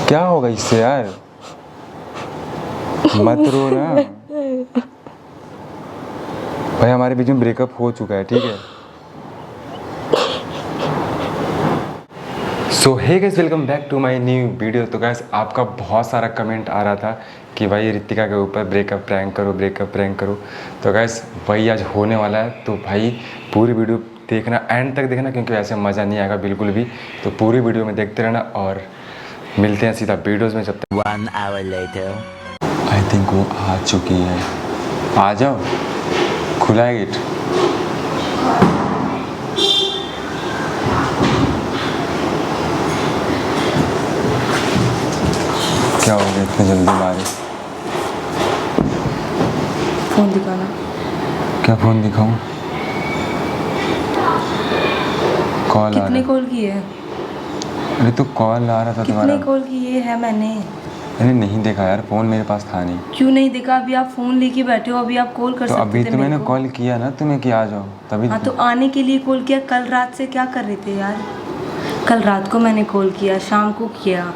क्या होगा इससे यार? मत रो ना भाई, हमारे बीच में ब्रेकअप हो चुका है, ठीक है। So hey guys, welcome back to my new video. तो गाइस, आपका बहुत सारा कमेंट आ रहा था कि भाई रितिका के ऊपर ब्रेकअप प्रैंक करो, ब्रेकअप प्रैंक करो। तो गाइस वही आज होने वाला है। तो भाई पूरी वीडियो देखना, एंड तक देखना, क्योंकि ऐसे मज़ा नहीं आएगा बिल्कुल भी। तो पूरी वीडियो में देखते रहना और मिलते हैं सीधा वीडियोज़ में। जब तक 1 hour later. आई थिंक वो आ चुकी है। आ जाओ, खुला है गेट। क्या हो गया इतने जल्दी मारे? फ़ोन दिखाना। क्या फ़ोन दिखाऊं? कॉल आ कितने रहा कॉल किए हैं? अरे तो कॉल आ रहा था तुम्हारा। कितने कॉल किए हैं मैंने? अरे नहीं देखा यार, फ़ोन मेरे पास था नहीं। क्यों नहीं देखा? अभी आप फ़ोन लेके बैठे हो, अभी आप कॉल कर तो सकते अभी थे तो मेरे मैंने को। कॉल किया ना तुम्हें कि आ जाओ, तभी। हाँ तो आने के लिए कॉल किया। कल रात से क्या कर रहे थे यार? कल रात को मैंने कॉल किया, शाम को किया।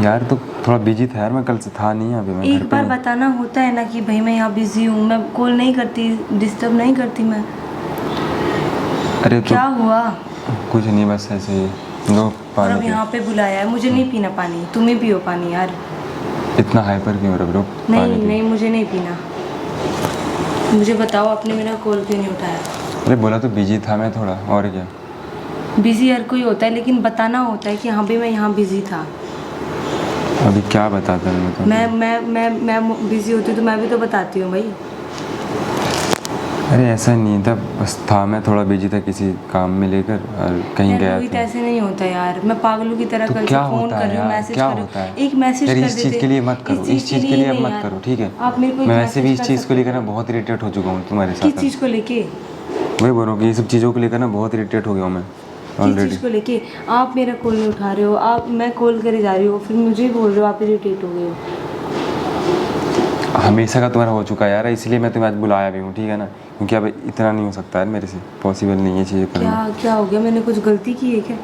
यार तो थोड़ा बिजी था यार, मैं कल से था नहीं अभी, मैं घर एक पे बार हूँ। बताना होता है ना कि भाई मैं यहाँ बिजी हूँ, मैं कॉल नहीं करती, डिस्टर्ब नहीं करती मैं। अरे तो क्या हुआ? कुछ नहीं, बस ऐसे ही दो और पानी अब पी। यहाँ पे बुलाया है, मुझे नहीं पीना पानी, तुम ही पियो पानी यार। इतना हाइपर क्यों हो रहा है ब्रो? नहीं पानी पी। नहीं, मुझे नहीं पीना। मुझे बताओ, आपने मेरा कॉल क्यों नहीं उठाया? अरे बोला तो बिजी था मैं थोड़ा, और क्या। बिजी हर कोई होता है, लेकिन बताना होता है कि हाँ भी मैं यहाँ बिजी था। अभी क्या बताता मैं तो। मैं बिजी होती तो मैं भी तो बताती हूँ भाई। अरे ऐसा नहीं था, बस था मैं थोड़ा बिजी था किसी काम में लेकर, और कहीं यार गया रोहित, था। ऐसे नहीं होता यार। मैं पागलों की तरह तो कल से क्या फोन होता कर है रही हूँ, यार, मैसेज क्या कर रही होता है? हूँ। एक मैसेज यार कर इस चीज़ देते। के लिए मत करो, इस चीज़ के लिए अब नहीं मत यार। करो, ठीक है। आप मेरे को एक मैं वैसे भी मैसेज इस कर चीज़ को सकते लेकर ना थे। बहुत इरिटेट हो चुका हूँ तुम्हारे किस साथ। चीज़ को लेके? वही बोल रहा हूँ कि ये सब चीज़ों को लेकर ना बहुत इरिटेट हो गया हूँ मैं किस ऑलरेडी। चीज़ को लेके? आप मेरा कॉल नहीं उठा रहे हो, आप मैं कॉल करे जा रही हूँ, फिर मुझे ही बोल रहे हो आप इरिटेट हो गए हो। हमेशा का तुम्हारा हो चुका है यार, इसलिए मैं तुम्हें आज बुलाया भी हूँ, ठीक है ना। क्योंकि अब इतना नहीं हो सकता यार, मेरे से पॉसिबल नहीं है चीज़ें करना। क्या हो गया? मैंने कुछ गलती की है क्या?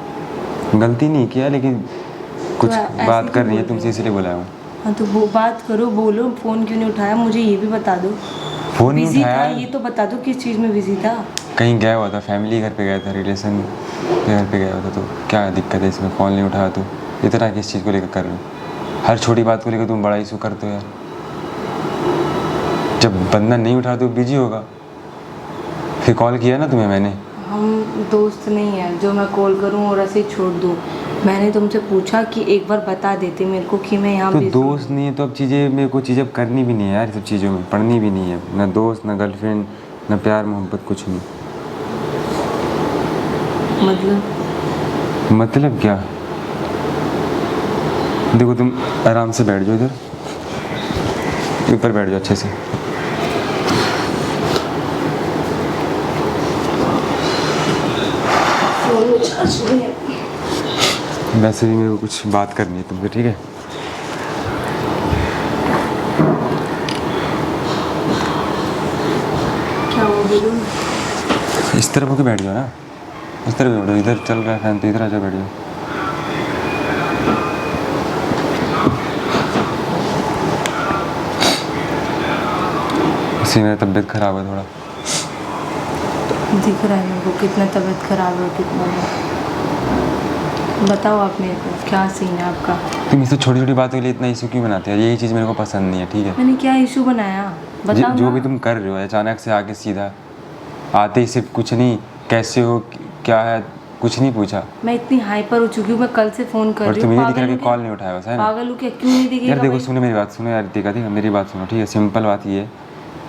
गलती नहीं किया, लेकिन कुछ ऐसे बात क्यों करनी है बोल तुमसे, रहे हो? इसलिए बुलाया हूँ। हाँ तो वो बात करो, बोलो। फ़ोन क्यों नहीं उठाया मुझे ये भी बता दो। फ़ोन नहीं बिजी था उठाया। ये तो बता दो, किस चीज़ में बिजी था? कहीं गया हुआ था, फैमिली घर पे गया था, रिलेशन के घर पे गया हुआ था। तो क्या दिक्कत है इसमें? फ़ोन नहीं उठाया तो इतना किस चीज़ को लेकर कर रहे हो? हर छोटी बात को लेकर तुम बड़ा इशू करते हो यार। जब बंदा नहीं उठा तो बिजी होगा। फिर कॉल किया ना तुम्हें मैंने। हम दोस्त नहीं है जो मैं कॉल करूं और ऐसे ही छोड़ दूं। मैंने तुमसे पूछा कि एक बार बता देते मेरे को कि मैं यहाँ तो बिजी दोस्त नहीं है तो अब चीज़ें मेरे को चीज़ें करनी भी नहीं है यार, ये सब चीज़ों में पढ़नी भी नहीं है। ना दोस्त, ना गर्लफ्रेंड, ना प्यार मोहब्बत, कुछ नहीं। मतलब क्या? देखो तुम आराम से बैठ जाओ, इधर ऊपर बैठ जाओ अच्छे से। वैसे भी मेरे को कुछ बात करनी है तुमसे, ठीक है। क्या हो बोलूं? इस तरफ होके बैठ जाओ ना, इस तरफ बैठ जाओ। इधर चल रहा है फैन तो इधर आ जाओ, बैठ जाओ। इसी मेरी तबीयत खराब है थोड़ा। दिख रहा है मेरे को कितना तबीयत खराब है, कितना है। बताओ आप मेरे को क्या सीन है आपका? तुम इससे छोटी छोटी बातों के लिए इतना इशू क्यों बनाते हो? यही चीज़ मेरे को पसंद नहीं है, ठीक है। मैंने क्या इशू बनाया? बताओ जो ना। भी तुम कर रहे हो, अचानक से आके सीधा आते ही सिर्फ कुछ नहीं, कैसे हो, क्या है, कुछ नहीं पूछा। मैं इतनी हाइपर हो चुकी हूँ, मैं कल से फ़ोन कर और रही तुम हूँ। ये दिख रहा है कि कॉल नहीं उठाया बस, है ना। पागल हूँ क्या? क्यों नहीं दिखेगा यार देखो, भाई? सुनो मेरी बात, सुनो यार, देखा मेरी बात सुनो, ठीक है। सिंपल बात ये है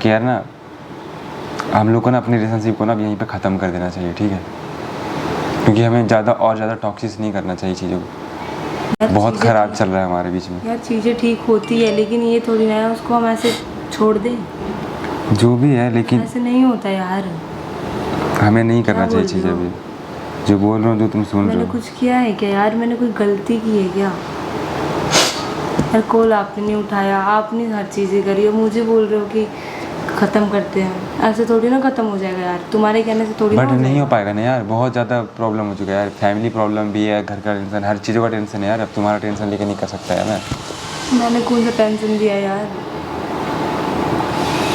कि यार ना, हम लोग को ना अपनी रिलेशनशिप को ना यहीं पे ख़त्म कर देना चाहिए, ठीक है। क्योंकि हमें ज़्यादा और ज़्यादा टॉक्सिस नहीं करना चाहिए चीज़ों को। बहुत ख़राब चल रहा है हमारे बीच में यार। चीज़ें ठीक होती है, लेकिन ये थोड़ी ना है उसको हम ऐसे छोड़ दें। जो भी है, लेकिन ऐसे नहीं होता यार। हमें नहीं करना क्या चाहिए बोल चीज़ें रहे हो? अभी। जो बोल रहा हूँ जो तुम सुन रहे मैंने हो। कुछ किया है क्या यार? मैंने कोई गलती की है क्या? यार कॉल आपने नहीं उठाया, आपने हर चीज़ें करी और मुझे बोल रहे हो कि ख़त्म करते हैं। ऐसे थोड़ी ना ख़त्म हो जाएगा यार, तुम्हारे कहने से थोड़ी ना बट हो नहीं हो जाएगा। पाएगा ना यार, बहुत ज़्यादा प्रॉब्लम हो चुका है यार, फैमिली प्रॉब्लम भी है, घर का टेंशन, हर चीज़ों का टेंशन है यार। अब तुम्हारा टेंशन लेके नहीं कर सकता यार मैं। मैंने कौन सा टेंशन दिया यार?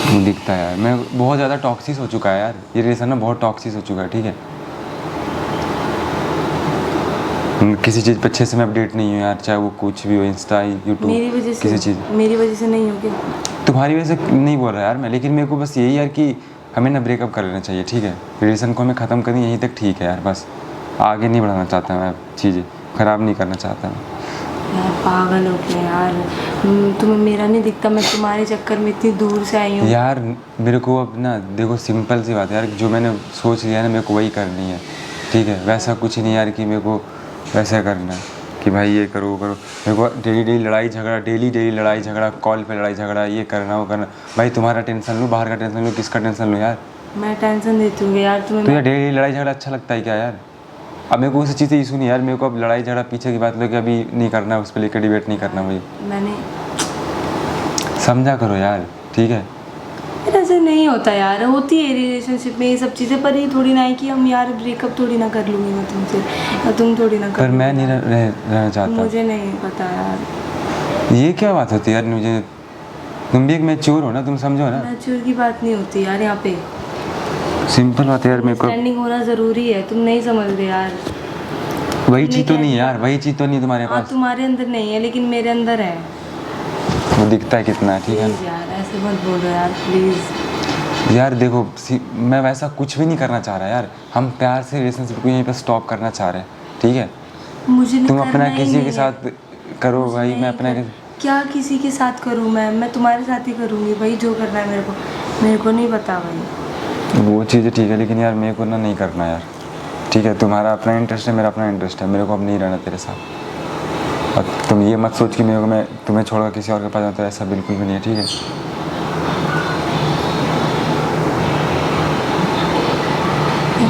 क्यों दिखता है यार, मैं बहुत ज़्यादा टॉक्सिक हो चुका है यार, ये रिलेशन ना बहुत टॉक्सिक हो चुका है, ठीक है। किसी चीज़ पे अच्छे से मैं अपडेट नहीं हूँ यार, चाहे वो कुछ भी हो, इंस्टा, यूट्यूब, मेरी वजह किसी से, चीज़। मेरी वजह से नहीं होगी। तुम्हारी वजह से नहीं बोल रहा यार मैं, लेकिन मेरे को बस यही यार कि हमें ना ब्रेकअप कर लेना चाहिए, ठीक है। रिलेशन को हमें ख़त्म करनी यहीं तक ठीक है यार, बस आगे नहीं बढ़ाना चाहता मैं, चीज़ें ख़राब नहीं करना चाहता मैं। यार पागल हो गया यार, तुम्हें मेरा नहीं दिखता, मैं तुम्हारे चक्कर में इतनी दूर से आई हूँ। यार मेरे को अब ना देखो, सिंपल सी बात है यार, जो मैंने सोच लिया है ना मेरे को वही करनी है, ठीक है। वैसा कुछ नहीं यार कि मेरे को वैसा करना है कि भाई ये करो वो करो। मेरे को डेली डेली लड़ाई झगड़ा, डेली डेली लड़ाई झगड़ा, कॉल पे लड़ाई झगड़ा, ये करना वो करना। भाई तुम्हारा टेंशन लूँ, बाहर का टेंशन लूँ, किसका टेंशन लूँ यार? मैं टेंशन देती हूँ यार तुम्हें। तो यार डेली लड़ाई झगड़ा अच्छा लगता है क्या यार? अब मेरे को उस चीज़ से इशू नहीं यार, मेरे को अब लड़ाई झगड़ा पीछे की बात लेके अभी नहीं करना, उस पर लेकर डिबेट नहीं करना मुझे। मैंने समझा करो यार, ठीक है। यार ऐसे नहीं होता यार, होती है रिलेशनशिप में ये सब चीज़ें, पर ये थोड़ी ना है कि हम यार ब्रेकअप थोड़ी ना कर लूँगी मैं तुमसे, या तुम थोड़ी ना कर पर मैं लोगे नहीं यार। रहना चाहता। मुझे नहीं पता यार। ये क्या बात होती है यार? मुझे, तुम भी एक मैच्योर हो ना, तुम समझो ना। मैच्योर की बात नहीं होती यार यहाँ पे, सिंपल बात है यार, मेरे को स्टैंडिंग होना ज़रूरी है, तुम नहीं समझ रहे यार। वही चीज़ तो नहीं है यार, वही चीज़ तो नहीं तुम्हारे हाँ पास। तुम्हारे अंदर नहीं है लेकिन मेरे अंदर है। वो दिखता है कितना है, ठीक है प्लीज़ यार ऐसे मत बोलो यार, प्लीज़। यार देखो मैं वैसा कुछ भी नहीं करना चाह रहा यार, हम प्यार से रिलेशनशिप को यहीं पे स्टॉप करना चाह रहे हैं, ठीक है। मुझे तुम करना अपना ही किसी नहीं के है। साथ करो मुझे भाई, नहीं मैं अपना क्या किसी के साथ करूँ? मैं तुम्हारे साथ ही करूँगी भाई, जो करना है मेरे को नहीं पता भाई। वो चीज़ें ठीक है, लेकिन यार मेरे को ना नहीं करना यार, ठीक है। तुम्हारा अपना इंटरेस्ट है, मेरा अपना इंटरेस्ट है, मेरे को अब नहीं रहना तेरे साथ। अब तुम ये मत सोच कि मेरे को, मैं तुम्हें छोड़कर किसी और के पास जाता, ऐसा बिल्कुल भी नहीं है, ठीक है।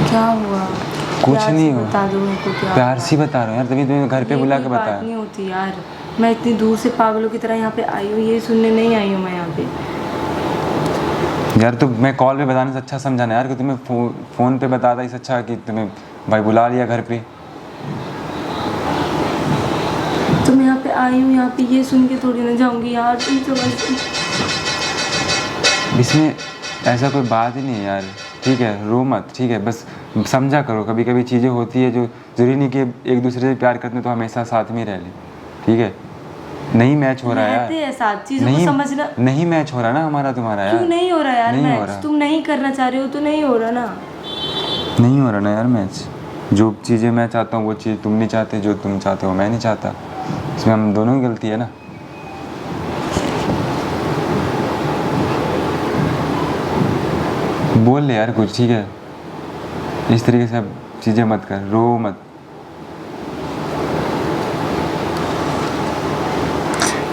क्या हुआ? कुछ प्यार नहीं से हुआ। बता दो मेरे को क्या प्यार हुआ? से बता रहा हूँ यार, तभी तुम्हें घर पे ये बुला कोई के बात बताया। नहीं होती यार, मैं इतनी दूर से पागलों की तरह यहाँ पे आई हूँ, ये सुनने नहीं आई हूँ मैं यहाँ पे। यार तो मैं कॉल पे बताने से अच्छा समझा ना यार, कि तुम्हें फ़ोन पे बताता इससे अच्छा कि तुम्हें भाई बुला लिया घर पे। तो मैं यहाँ पे आई हूँ, यहाँ पे ये सुन के थोड़ी ना जाऊँगी यार, तुम समझ। इसमें ऐसा कोई बात ही नहीं है यार, ठीक है। रो मत, ठीक है, बस समझा करो। कभी कभी चीज़ें होती है जो ज़रूरी नहीं कि एक दूसरे से प्यार करते हैं तो हमेशा साथ में ही रह लें, ठीक है। नहीं मैच हो रहा है रहते हैं यार, साथ, चीज़ों को समझना। नहीं मैच हो रहा ना हमारा तुम्हारा यार। क्यों नहीं हो रहा यार नहीं हो मैच? रहा। तुम नहीं करना चाह रहे हो तो नहीं हो रहा ना। नहीं हो रहा ना यार मैच। जो चीज़ें मैं चाहता हूँ वो चीज़ तुम नहीं चाहते, जो तुम चाहते हो मैं नहीं चाहता। इसमें हम दोनों की गलती है ना। बोल ले यार कुछ, ठीक है। इस तरीके से अब चीज़ें मत कर, रो मत।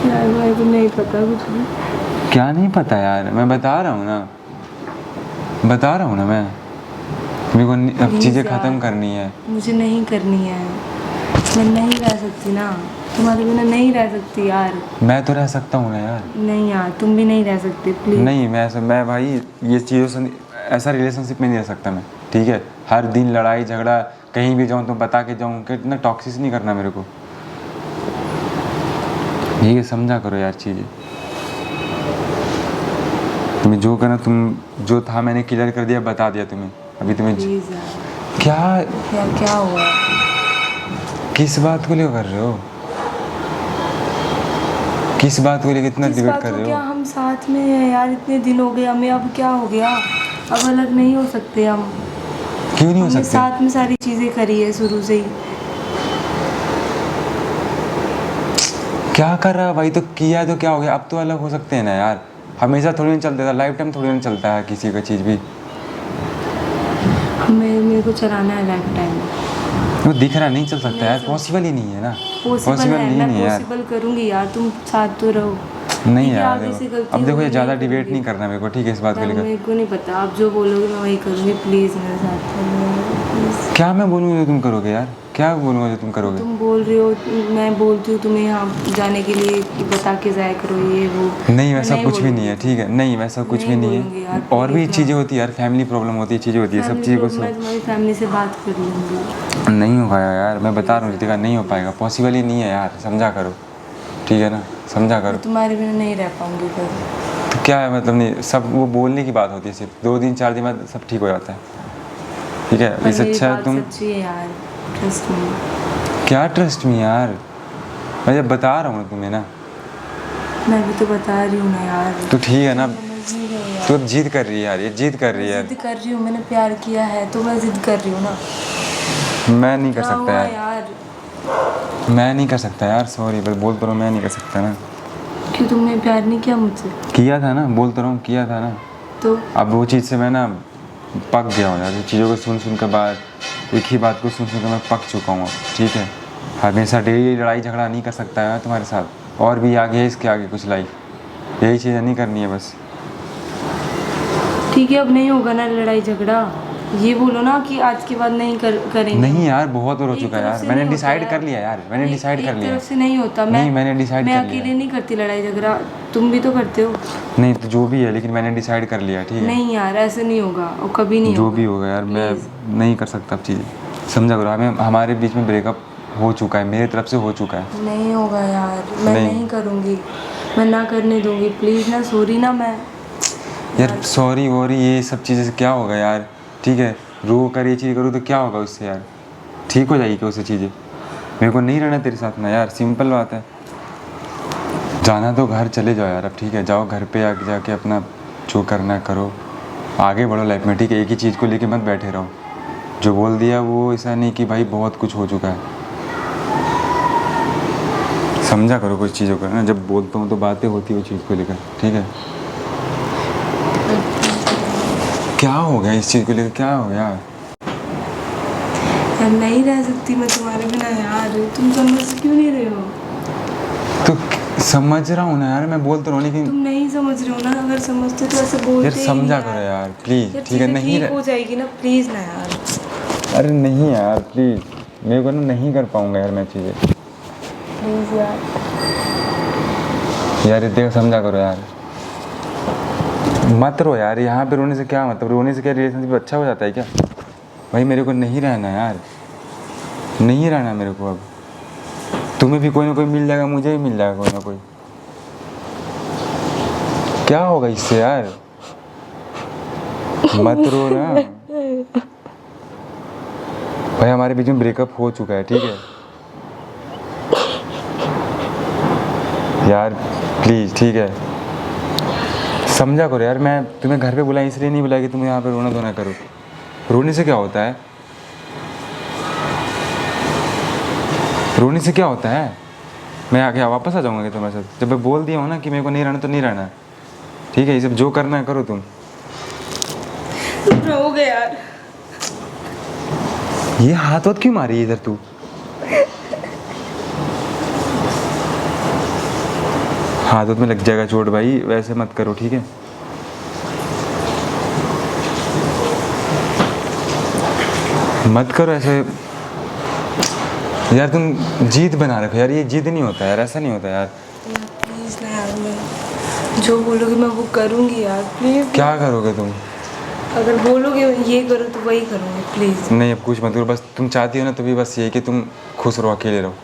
यार मेरे को नहीं पता कुछ भी। क्या नहीं पता यार, मैं बता रहा हूँ ना, बता रहा हूँ ना मैं। मेरे को अब Please चीज़ें यार, ख़त्म करनी है। मुझे नहीं करनी है, मैं नहीं रह सकती ना, तुम्हारे बिना नहीं रह सकती यार। मैं तो रह सकता हूँ ना यार। नहीं यार तुम भी नहीं रह सकते, प्लीज। नहीं मैं भाई ये चीज़ों से ऐसा रिलेशनशिप में नहीं रह सकता मैं, ठीक है। हर दिन लड़ाई झगड़ा, कहीं भी जाऊँ तो बता के जाऊँ, कि इतना टॉक्सिस नहीं करना मेरे को, ठीक है। समझा करो यार चीज़ें। तुम्हें जो करना, तुम जो था मैंने क्लियर कर दिया, बता दिया तुम्हें। अभी तुम्हें प्लीज यार। क्या यार क्या हुआ? किस बात को लेकर कर रहे हो? किस बात को लेकर इतना किस डिबेट बात कर को? रहे क्या हो? हम साथ में हैं यार, इतने दिन हो गए हमें, अब क्या हो गया? अब अलग नहीं हो सकते हम। क्यों नहीं हो हमने सकते? साथ में सारी चीजें करी है शुरू से ही। क्या कर रहा है भाई? तो किया है तो क्या हो गया? अब तो अलग हो सकते हैं ना यार। हमेशा थोड़ी ना चलता था, लाइफ टाइम थोड़ी ना चलता है किसी का चीज़ भी। मेरे को चलाना है लाइफ टाइम। वो दिख रहा नहीं चल सकता यार, पॉसिबल ही नहीं है ना। पॉसिबल है, मैं नहीं है यार। पॉसिबल करूंगी यार, तुम साथ तो रहो। नहीं ठीक है, यार आगे से देखो, गलती अब देखो ये होगी, ज़्यादा नहीं डिबेट करूंगी। नहीं करना मेरे को, ठीक है, इस बात को यार लेकर। मेरे को नहीं पता, आप जो बोलोगे मैं वही करूंगी, प्लीज़ मेरे साथ चलो, प्लीज़। क्या मैं बोलूँगा तो तुम करोगे यार? क्या बोलूँगा जो तुम करोगे? तुम बोल रहे हो, मैं बोलती हूँ तुम्हें यहाँ जाने के लिए कि बता के जाया करो ये वो। नहीं मैं वैसा कुछ भी नहीं है, बोलूँगी। ठीक है? नहीं वैसा कुछ भी नहीं नहीं बोलूँगी यार, है। और भी please चीज़ें ना। होती है यार, फैमिली प्रॉब्लम होती है, चीज़ें होती है, सब फैमिली चीज़ों को प्रॉब्लम, मैं तुम्हारी फैमिली से बात कर लूँगी। नहीं होगा यार, मैं बता रहा हूँ रितिका, नहीं हो पाएगा, पॉसिबल ही नहीं है यार, समझा करो, ठीक है ना? समझा करो। मैं तुम्हारे बिना नहीं रह पाऊँगी फिर। तो क्या है मतलब, नहीं सब वो बोलने की बात होती है, सिर्फ 2 दिन 4 दिन बाद सब ठीक हो जाता है, ठीक है? पर इससे मेरी अच्छा बात तुम सच्ची है यार, ट्रस्ट मी। क्या ट्रस्ट में यार, मैं जब बता रहा हूँ ना तुम्हें ना, मैं भी तो बता रही हूँ ना यार। तो ठीक है ना? समझ नहीं रहे यार। तो अब जिद कर रही है यार, ये जिद कर रही है मैं जिद कर रही हूँ, मैंने प्यार किया है तो मैं जिद कर रही हूँ ना। यार। मैं नहीं कर क्या सकता हुआ यार, यार? मैं नहीं कर सकता यार, सॉरी, बस बोल तो रहा हूँ, मैं नहीं कर सकता ना। क्यों, तुमने प्यार नहीं किया मुझसे? किया था ना, बोल तो रहा हूँ, किया था ना। तो अब वो चीज़ से मैं ना पक गया हूँ यार, चीज़ों को सुन के बाद, एक ही बात को सुन के मैं पक चुका हूँ अब, ठीक है? हमेशा डेली लड़ाई झगड़ा नहीं कर सकता है तुम्हारे साथ, और भी आगे है इसके आगे कुछ लाइफ, यही चीज़ें नहीं करनी है बस। ठीक है, अब नहीं होगा ना लड़ाई झगड़ा। ये बोलो ना कि आज के बाद नहीं करेंगे। नहीं यार, बहुत हो एक चुका है तरफ यार, से मैंने नहीं होता डिसाइड कर लिया यार, मैंने डिसाइड कर एक लिया। तरफ से नहीं होता। नहीं, मैंने डिसाइड मैं कर लिया। अकेले नहीं करती लड़ाई झगड़ा, तुम भी तो करते हो। नहीं तो जो भी है, लेकिन मैंने डिसाइड कर लिया, ठीक है? नहीं यार, ऐसे नहीं होगा और कभी नहीं जो होगा। भी होगा यार, मैं Please। नहीं कर सकता अब चीज़ें, समझा करो। हमें हमारे बीच में ब्रेकअप हो चुका है, मेरी तरफ से हो चुका है। नहीं होगा यार, मैं नहीं। नहीं करूँगी, मैं ना करने दूंगी। प्लीज़ ना, सॉरी ना। मैं यार सॉरी वॉरी ये सब चीज़ें से क्या होगा यार, ठीक है? रो कर ये चीज़ करूँ तो क्या होगा उससे यार? ठीक हो जाएगी क्या उससे चीज़ें? मेरे को नहीं रहना तेरे साथ ना यार, सिंपल बात है। जाना तो घर चले जाओ यार, अब ठीक है? जाओ घर पे आके जाके अपना जो करना है करो, आगे बढ़ो लाइफ में, ठीक है? एक ही चीज़ को लेके मत बैठे रहो। जो बोल दिया वो ऐसा नहीं कि भाई बहुत कुछ हो चुका है, समझा करो कुछ चीज़ों का ना। जब बोलता हूँ तो बातें होती है वो चीज़ को लेकर, ठीक है? क्या हो गया इस चीज़ को लेकर, क्या हो गया? यार नहीं रह सकती मैं तुम्हारे बिना यार, तुम समझ क्यों नहीं रहे हो? तो समझ रहा हूँ ना यार, मैं बोल तो रहा हूँ, लेकिन तुम नहीं समझ रहे हो ना। अगर समझते तो ऐसे बोलते यार ही समझा नहीं करो यार। यार, प्लीज़, यार ठीक है? चीज़ें नहीं ठीक हो जाएगी ना, प्लीज़ ना यार। अरे नहीं यार प्लीज़, मेरे को ना नहीं कर पाऊँगा यार मैं चीज़ें। प्लीज़ यार। यार इतने समझा करो यार, मत रो यार, यहाँ पे रोने से क्या मतलब, रोने से क्या रिलेशनशिप अच्छा हो जाता है क्या? भाई मेरे को नहीं रहना यार, नहीं रहना मेरे को अब। तुम्हें भी कोई ना कोई मिल जाएगा, मुझे भी मिल जाएगा कोई ना कोई। क्या होगा इससे यार, मत रो ना भाई, हमारे बीच में ब्रेकअप हो चुका है, ठीक है यार? प्लीज़, ठीक है? समझा करो यार, मैं तुम्हें घर पे बुलाया इसलिए नहीं बुलाया कि तुम यहाँ पे रोना धोना करो। रोने से क्या होता है? रोने से क्या होता है? मैं आके वापस आ जाऊँगा कि तुम्हारे साथ? जब मैं बोल दिया हूँ ना कि मेरे को नहीं रहना तो नहीं रहना, ठीक है? ये सब जो करना है करो तुम। रहोगे यार। ये हाथ क्यों मारी इधर तू? हाथ में लग जाएगा चोट भाई, वैसे मत करो, ठीक है? मत करो ऐसे यार, तुम जिद बना रखो यार, ये जिद नहीं होता यार, ऐसा नहीं होता यार। प्लीज़ ना यार, मैं जो बोलोगे मैं वो करूँगी यार, प्लीज़। क्या करोगे तुम? अगर बोलोगे ये करो तो वही करूँगी, प्लीज़। नहीं अब कुछ मत करो, बस तुम चाहती हो ना तो भी बस ये कि तुम खुश रहो, अकेले रहो,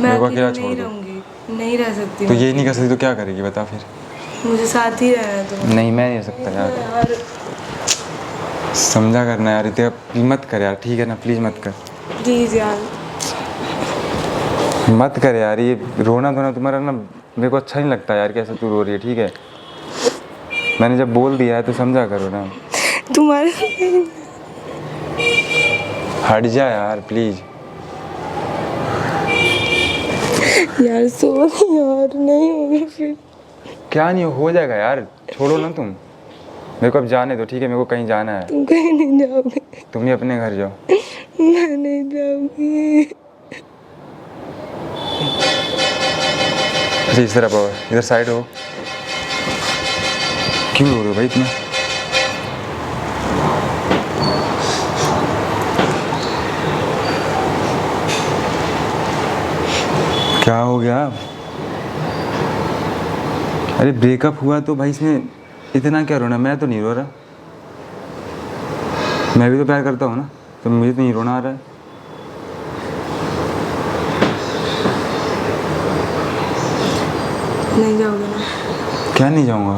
मैं मेरे को अकेले अकेला छोड़ नहीं दो। रहूँगी, नहीं रह सकती तो मैं ये नहीं कर अकेले। सकती तो क्या करेगी बता फिर? मुझे साथ ही रहना है तुम्हें। नहीं मैं नहीं रह सकता यार, यार समझा करना यार, इतना मत कर यार, ठीक है ना? प्लीज़ मत कर, प्लीज़ यार। मत कर यार, ये रोना धोना तुम्हारा ना मेरे को अच्छा नहीं लगता यार, कैसे तू रो रही है, ठीक है? मैंने जब बोल दिया है तो समझा करो ना। तुम्हारे हट जा यार प्लीज़। यार सॉरी यार, नहीं होगा फिर। क्या नहीं हो जाएगा यार, छोड़ो ना तुम, मेरे को अब जाने दो, ठीक है? मेरे को कहीं जाना है, तुम कहीं नहीं जाओगे। तुम ही अपने घर जाओ। मैं नहीं जाऊँगी। अच्छा इस तरफ आओ, इधर साइड हो। क्यों रो रहे हो भाई इतना? क्या हो गया? अरे ब्रेकअप हुआ तो भाई इसमें इतना क्या रोना? मैं तो नहीं रो रहा, मैं भी तो प्यार करता हूँ ना, तो मुझे तो नहीं रोना आ रहा है। नहीं जाओगे ना? क्या नहीं जाऊँगा?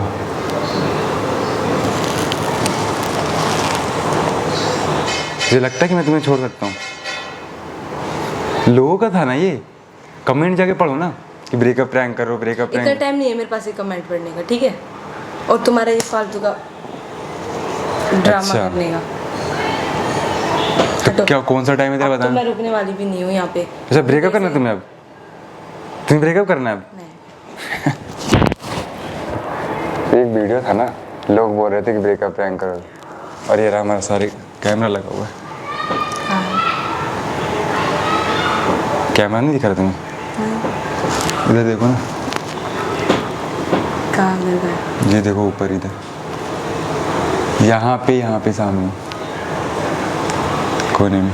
मुझे लगता है कि मैं तुम्हें छोड़ सकता हूँ। लोगों का था ना ये, कमेंट जाके पढ़ो ना कि ब्रेकअप प्रैंक करो, ब्रेकअप इतना प्रैंक। टाइम नहीं है मेरे पास ये कमेंट पढ़ने का, ठीक है? और तुम्हारा ये फालतू का ड्रामा अच्छा। करने का। तो क्या कौन सा टाइम है तेरा अब तो बताना? मैं रुकने वाली भी नहीं हूँ यहाँ पे। अच्छा ब्रेकअप करना है तुम्हें अब? तुम्हें ब्रेकअप करना है अब? नहीं। एक वीडियो था ना, लोग बोल रहे थे कि ब्रेकअप प्रैंक करो, और ये रहा हमारा सारे कैमरा लगा हुआ है। हाँ। कैमरा नहीं दिखा रहा तुम्हें? इधर देखो ना, कहाँ लगा है? ये देखो ऊपर इधर, यहाँ पे सामने कोने में।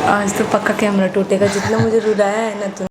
आज तो पक्का कैमरा टूटेगा, जितना मुझे रुलाया है ना तुम।